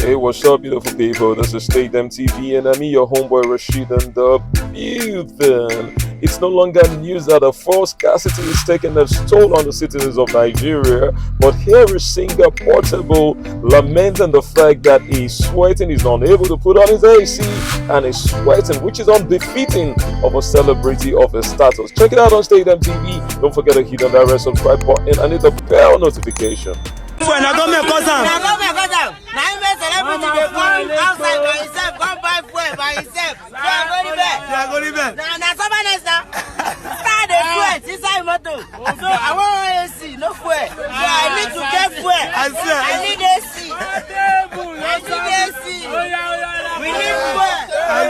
Hey, what's up, beautiful people? This is State MTV, and I'm your homeboy Rashid and the building. It's no longer news that a false scarcity is taking a toll on the citizens of Nigeria, but here is singer Portable lamenting the fact that he's sweating, he's unable to put on his AC, and he's sweating, which is unbefitting of a celebrity of his status. Check it out on State MTV. Don't forget to hit on that red subscribe button and hit the bell notification. When I go make cousin. Now you make celebrity dey come outside by himself, come buy fuel by himself. So I go to bed. Now someone else now. Start the fuel inside motor. So I want AC, no fuel. So I need to get fuel. I need AC. I need AC. We need fuel. I